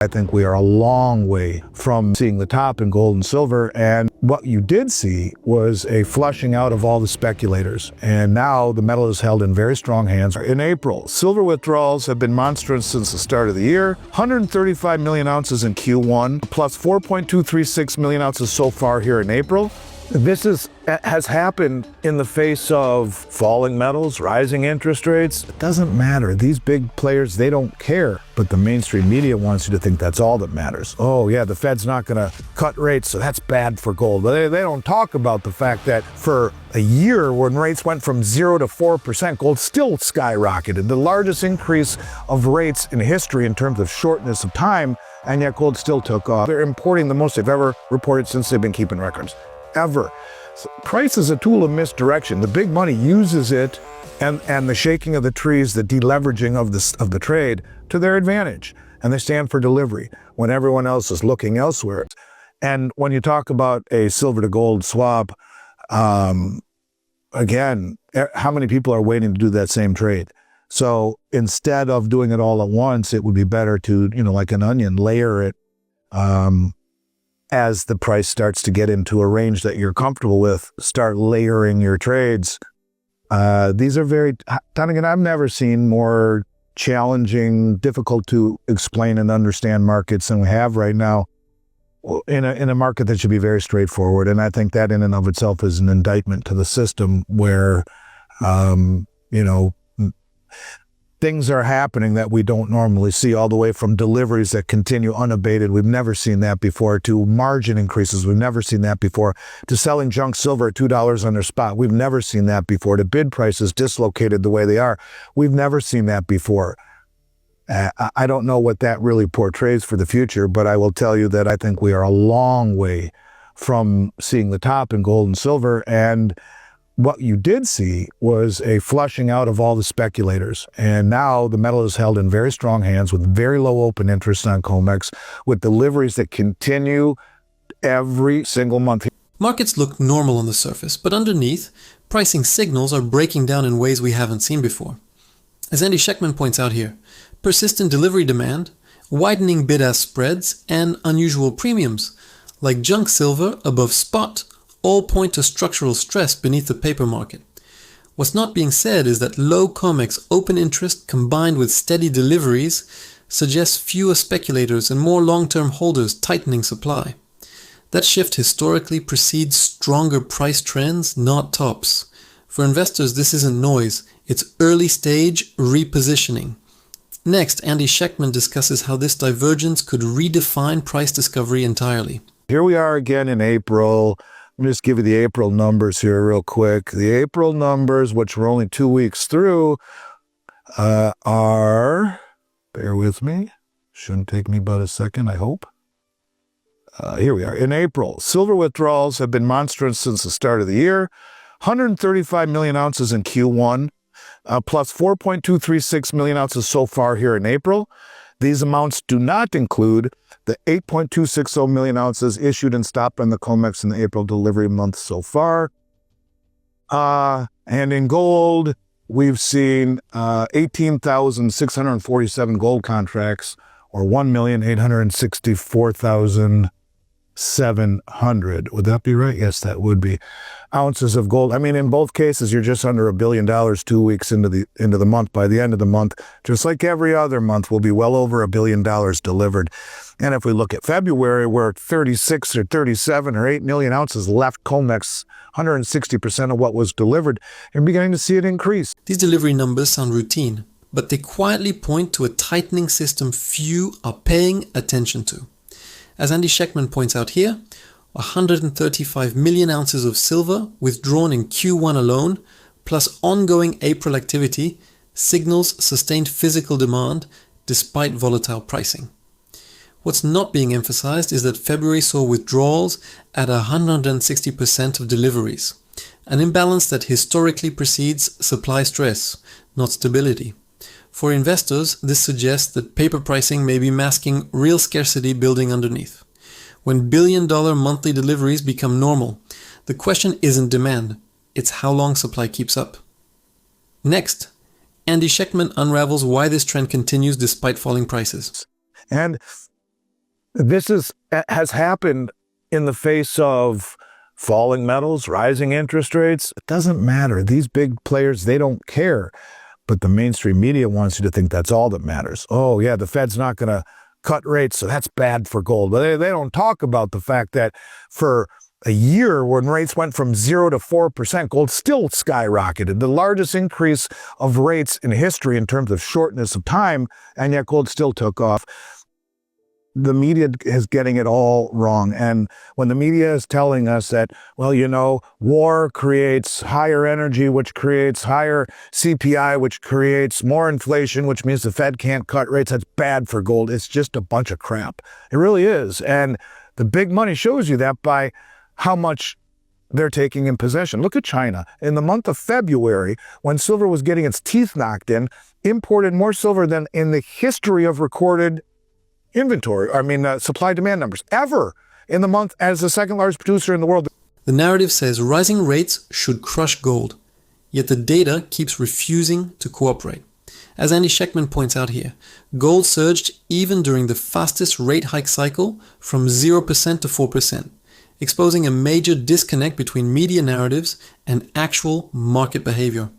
I think we are a long way from seeing the top in gold and silver, and what you did see was a flushing out of all the speculators, and now the metal is held in very strong hands. In April, silver withdrawals have been monstrous since the start of the year. 135 million ounces in Q1, plus 4.236 million ounces so far here in April. This has happened in the face of falling metals, rising interest rates. It doesn't matter. These big players, they don't care. But the mainstream media wants you to think that's all that matters. Oh yeah, the Fed's not going to cut rates, so that's bad for gold. They don't talk about the fact that for a year when rates went from 0 to 4%, gold still skyrocketed. The largest increase of rates in history in terms of shortness of time, and yet gold still took off. They're importing the most they've ever reported since they've been keeping records. Ever. So price is a tool of misdirection. The big money uses it and the shaking of the trees, the deleveraging of the trade to their advantage. And they stand for delivery when everyone else is looking elsewhere. And when you talk about a silver to gold swap, again, how many people are waiting to do that same trade? So instead of doing it all at once, it would be better to, like an onion, layer it as the price starts to get into a range that you're comfortable with. Start layering your trades. These are very, Donegan, I've never seen more challenging, difficult to explain and understand markets than we have right now in a market that should be very straightforward. And I think that in and of itself is an indictment to the system where, things are happening that we don't normally see, all the way from deliveries that continue unabated. We've never seen that before, to margin increases. We've never seen that before, to selling junk silver at $2 under spot. We've never seen that before, to bid prices dislocated the way they are. We've never seen that before. I don't know what that really portrays for the future, but I will tell you that I think we are a long way from seeing the top in gold and silver, and what you did see was a flushing out of all the speculators. And now the metal is held in very strong hands with very low open interest on COMEX, with deliveries that continue every single month. Markets look normal on the surface, but underneath, pricing signals are breaking down in ways we haven't seen before. As Andy Schectman points out here, persistent delivery demand, widening bid-ask spreads, and unusual premiums, like junk silver above spot, all point to structural stress beneath the paper market. What's not being said is that low COMEX open interest combined with steady deliveries suggests fewer speculators and more long-term holders tightening supply. That shift historically precedes stronger price trends, not tops. For investors, this isn't noise, it's early-stage repositioning. Next, Andy Schectman discusses how this divergence could redefine price discovery entirely. Here we are again in April. Let me just give you the April numbers here real quick. The April numbers, which we're only 2 weeks through, are, bear with me, shouldn't take me but a second, I hope. Here we are. In April, silver withdrawals have been monstrous since the start of the year. 135 million ounces in Q1, plus 4.236 million ounces so far here in April. These amounts do not include the 8.260 million ounces issued and stopped on the COMEX in the April delivery month so far. And in gold, we've seen 18,647 gold contracts, or 1,864,700. Would that be right? Yes, that would be. Ounces of gold. I mean, in both cases, you're just under $1 billion 2 weeks into the month. By the end of the month, just like every other month, will be well over $1 billion delivered. And if we look at February, we're at 36 or 37 or 8 million ounces left COMEX, 160% of what was delivered. You're beginning to see it increase. These delivery numbers sound routine, but they quietly point to a tightening system few are paying attention to. As Andy Schectman points out here, 135 million ounces of silver withdrawn in Q1 alone, plus ongoing April activity, signals sustained physical demand despite volatile pricing. What's not being emphasized is that February saw withdrawals at 160% of deliveries, an imbalance that historically precedes supply stress, not stability. For investors, this suggests that paper pricing may be masking real scarcity building underneath. When billion-dollar monthly deliveries become normal, the question isn't demand, it's how long supply keeps up. Next, Andy Schectman unravels why this trend continues despite falling prices. And Has happened in the face of falling metals, rising interest rates. It doesn't matter. These big players, they don't care. But the mainstream media wants you to think that's all that matters. Oh, yeah, the Fed's not going to cut rates, so that's bad for gold. But they don't talk about the fact that for a year when rates went from 0 to 4%, gold still skyrocketed. The largest increase of rates in history in terms of shortness of time, and yet gold still took off. The media is getting it all wrong. And when the media is telling us that, well, war creates higher energy, which creates higher CPI, which creates more inflation, which means the Fed can't cut rates, that's bad for gold. It's just a bunch of crap. It really is. And the big money shows you that by how much they're taking in possession. Look at China. In the month of February, when silver was getting its teeth knocked in, imported more silver than in the history of recorded supply-demand numbers ever in the month as the second largest producer in the world. The narrative says rising rates should crush gold, yet the data keeps refusing to cooperate. As Andy Schectman points out here, gold surged even during the fastest rate hike cycle from 0% to 4%, exposing a major disconnect between media narratives and actual market behavior.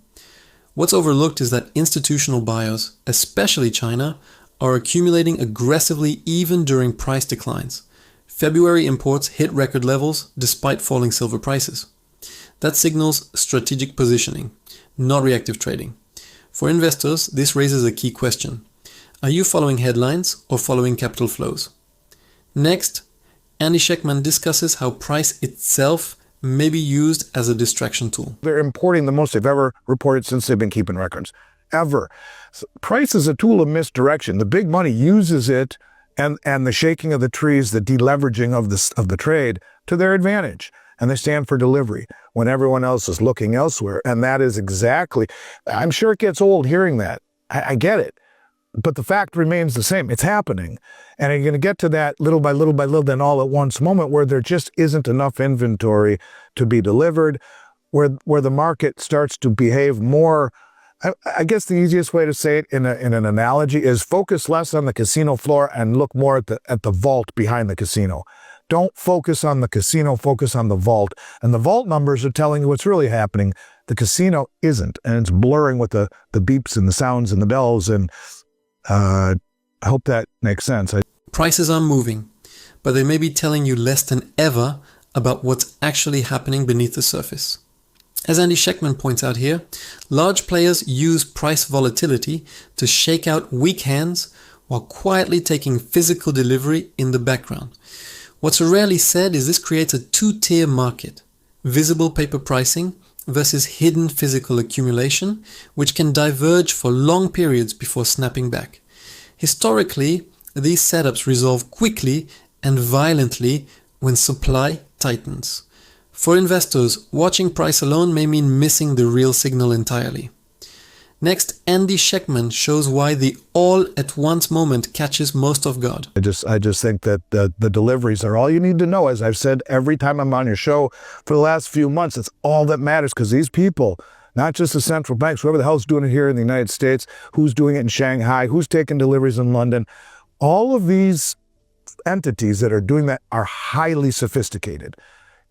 What's overlooked is that institutional buyers, especially China, are accumulating aggressively even during price declines. February imports hit record levels despite falling silver prices. That signals strategic positioning, not reactive trading. For investors, this raises a key question. Are you following headlines or following capital flows? Next, Andy Schectman discusses how price itself may be used as a distraction tool. They're importing the most they've ever reported since they've been keeping records. Ever. So price is a tool of misdirection. The big money uses it and the shaking of the trees, the deleveraging of the trade to their advantage. And they stand for delivery when everyone else is looking elsewhere. And that is exactly, I'm sure it gets old hearing that. I get it. But the fact remains the same. It's happening. And you're going to get to that little by little by little, then all at once moment where there just isn't enough inventory to be delivered, where the market starts to behave more. I guess the easiest way to say it in an analogy is focus less on the casino floor and look more at the vault behind the casino. Don't focus on the casino, focus on the vault. And the vault numbers are telling you what's really happening. The casino isn't, and it's blurring with the beeps and the sounds and the bells. And I hope that makes sense. Prices are moving, but they may be telling you less than ever about what's actually happening beneath the surface. As Andy Schectman points out here, large players use price volatility to shake out weak hands while quietly taking physical delivery in the background. What's rarely said is this creates a two-tier market: visible paper pricing versus hidden physical accumulation, which can diverge for long periods before snapping back. Historically, these setups resolve quickly and violently when supply tightens. For investors, watching price alone may mean missing the real signal entirely. Next, Andy Schectman shows why the all-at-once moment catches most off guard. I just think that the deliveries are all you need to know. As I've said every time I'm on your show for the last few months, it's all that matters, because these people, not just the central banks, whoever the hell's doing it here in the United States, who's doing it in Shanghai, who's taking deliveries in London, all of these entities that are doing that are highly sophisticated,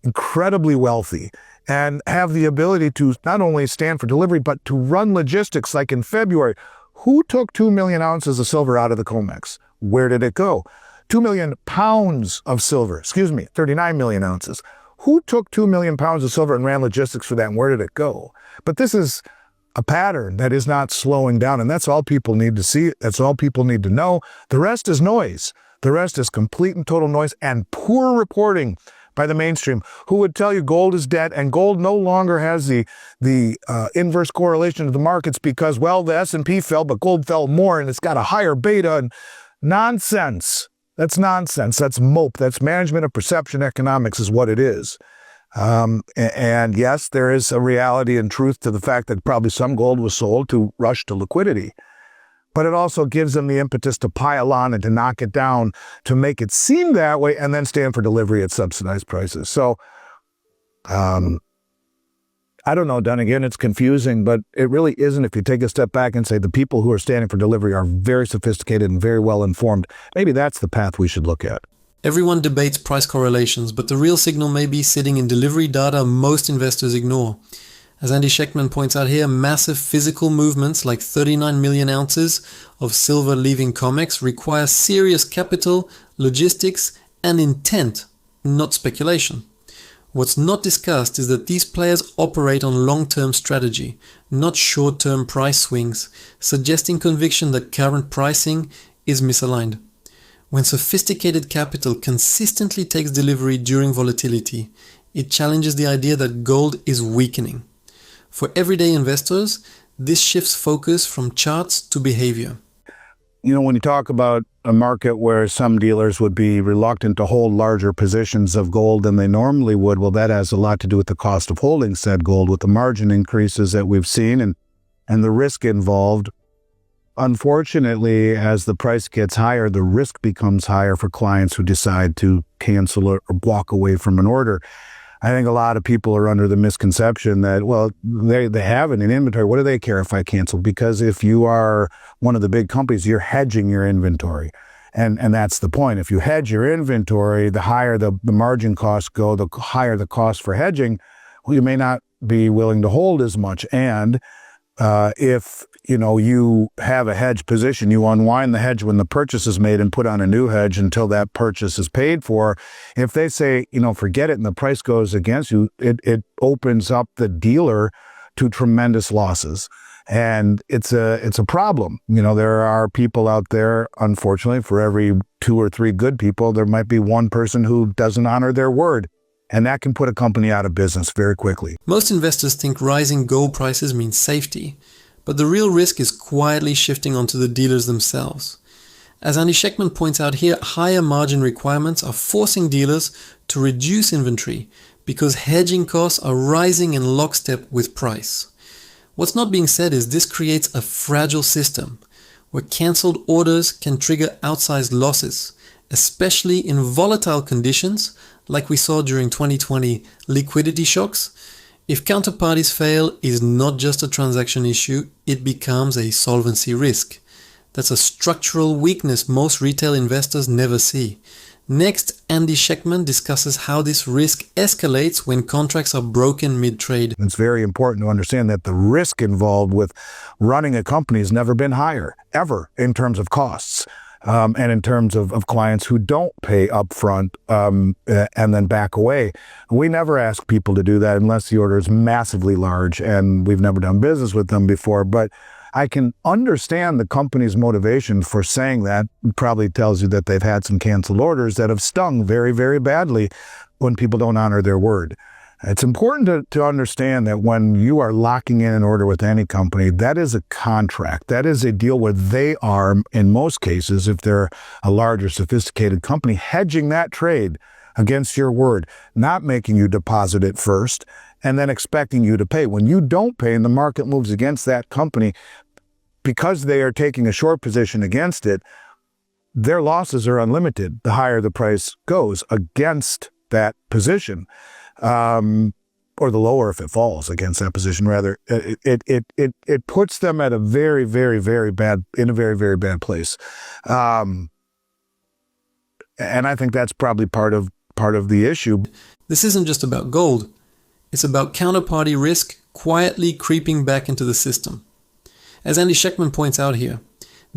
incredibly wealthy, and have the ability to not only stand for delivery, but to run logistics. Like in February, who took 2 million ounces of silver out of the COMEX? Where did it go? 2 million pounds of silver, 39 million ounces. Who took 2 million pounds of silver and ran logistics for that, and where did it go? But this is a pattern that is not slowing down, and that's all people need to see. That's all people need to know. The rest is noise. The rest is complete and total noise and poor reporting by the mainstream, who would tell you gold is dead and gold no longer has the inverse correlation to the markets because, well, the S&P fell, but gold fell more and it's got a higher beta. And nonsense. That's nonsense. That's mope. That's management of perception economics is what it is. And yes, there is a reality and truth to the fact that probably some gold was sold to rush to liquidity. But it also gives them the impetus to pile on and to knock it down, to make it seem that way, and then stand for delivery at subsidized prices. So, I don't know, Dunnigan, it's confusing, but it really isn't if you take a step back and say the people who are standing for delivery are very sophisticated and very well informed. Maybe that's the path we should look at. Everyone debates price correlations, but the real signal may be sitting in delivery data most investors ignore. As Andy Schectman points out here, massive physical movements like 39 million ounces of silver leaving COMEX require serious capital, logistics, and intent, not speculation. What's not discussed is that these players operate on long-term strategy, not short-term price swings, suggesting conviction that current pricing is misaligned. When sophisticated capital consistently takes delivery during volatility, it challenges the idea that gold is weakening. For everyday investors, this shifts focus from charts to behavior. You know, when you talk about a market where some dealers would be reluctant to hold larger positions of gold than they normally would, well, that has a lot to do with the cost of holding said gold, with the margin increases that we've seen and the risk involved. Unfortunately, as the price gets higher, the risk becomes higher for clients who decide to cancel or walk away from an order. I think a lot of people are under the misconception that, well, they have it in inventory. What do they care if I cancel? Because if you are one of the big companies, you're hedging your inventory. And that's the point. If you hedge your inventory, the higher the margin costs go, the higher the cost for hedging, well, you may not be willing to hold as much. And if you have a hedge position, you unwind the hedge when the purchase is made and put on a new hedge until that purchase is paid for. If they say, forget it, and the price goes against you, it opens up the dealer to tremendous losses. And it's a problem. There are people out there, unfortunately, for every 2 or 3 good people, there might be one person who doesn't honor their word. And that can put a company out of business very quickly. Most investors think rising gold prices means safety, but the real risk is quietly shifting onto the dealers themselves. As Andy Schectman points out here, higher margin requirements are forcing dealers to reduce inventory because hedging costs are rising in lockstep with price. What's not being said is this creates a fragile system where cancelled orders can trigger outsized losses, especially in volatile conditions like we saw during 2020 liquidity shocks. If counterparties fail is not just a transaction issue, it becomes a solvency risk. That's a structural weakness most retail investors never see. Next, Andy Schectman discusses how this risk escalates when contracts are broken mid-trade. It's very important to understand that the risk involved with running a company has never been higher, ever, in terms of costs. And in terms of clients who don't pay upfront and then back away. We never ask people to do that unless the order is massively large, and we've never done business with them before. But I can understand the company's motivation for saying that. It probably tells you that they've had some canceled orders that have stung very, very badly when people don't honor their word. It's important to understand that when you are locking in an order with any company, that is a contract. That is a deal where they are, in most cases, if they're a larger, sophisticated company, hedging that trade against your word, not making you deposit it first and then expecting you to pay. When you don't pay and the market moves against that company, because they are taking a short position against it, their losses are unlimited the higher the price goes against that position. Or the lower if it falls against that position, rather. It puts them at a very, very, very bad place. And I think that's probably part of the issue. This isn't just about gold. It's about counterparty risk quietly creeping back into the system. As Andy Schectman points out here,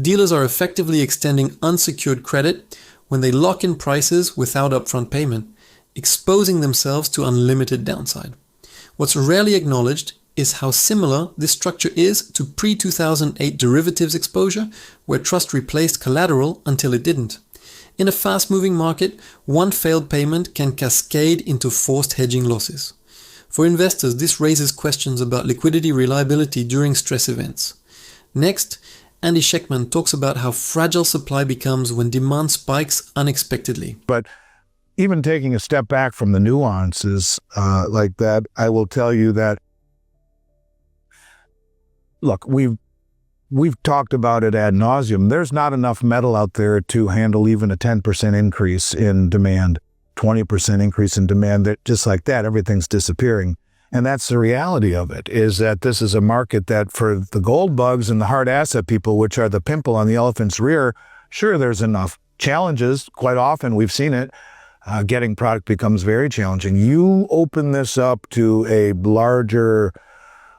dealers are effectively extending unsecured credit when they lock in prices without upfront payment, exposing themselves to unlimited downside. What's rarely acknowledged is how similar this structure is to pre-2008 derivatives exposure, where trust replaced collateral until it didn't. In a fast-moving market, one failed payment can cascade into forced hedging losses. For investors, this raises questions about liquidity reliability during stress events. Next, Andy Schectman talks about how fragile supply becomes when demand spikes unexpectedly. But even taking a step back from the nuances like that, I will tell you that, look, we've talked about it ad nauseum. There's not enough metal out there to handle even a 10% increase in demand, 20% increase in demand. That just like that, everything's disappearing. And that's the reality of it, is that this is a market that for the gold bugs and the hard asset people, which are the pimple on the elephant's rear, sure, there's enough challenges. Quite often, we've seen it. Getting product becomes very challenging. You open this up to a larger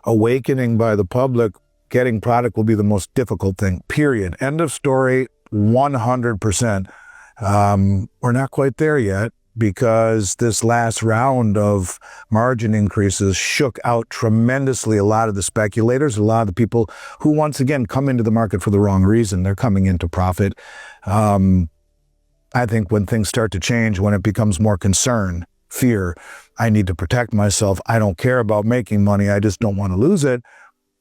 awakening by the public, getting product will be the most difficult thing, period. End of story, 100%. We're not quite there yet because this last round of margin increases shook out tremendously a lot of the speculators, a lot of the people who, once again, come into the market for the wrong reason. They're coming into profit. I think when things start to change, when it becomes more concern, fear, I need to protect myself, I don't care about making money, I just don't want to lose it,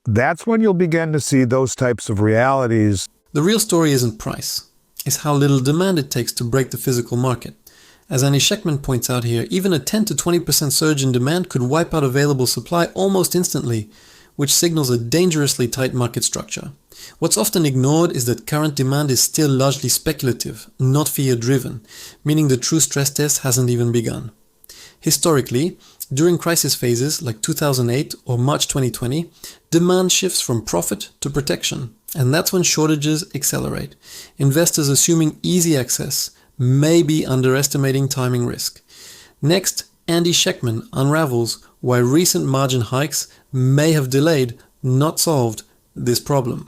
that's when you'll begin to see those types of realities. The real story isn't price. It's how little demand it takes to break the physical market. As Andy Schectman points out here, even a 10 to 20% surge in demand could wipe out available supply almost instantly, which signals a dangerously tight market structure. What's often ignored is that current demand is still largely speculative, not fear-driven, meaning the true stress test hasn't even begun. Historically, during crisis phases like 2008 or March 2020, demand shifts from profit to protection, and that's when shortages accelerate. Investors assuming easy access may be underestimating timing risk. Next, Andy Schectman unravels why recent margin hikes may have delayed, not solved, this problem.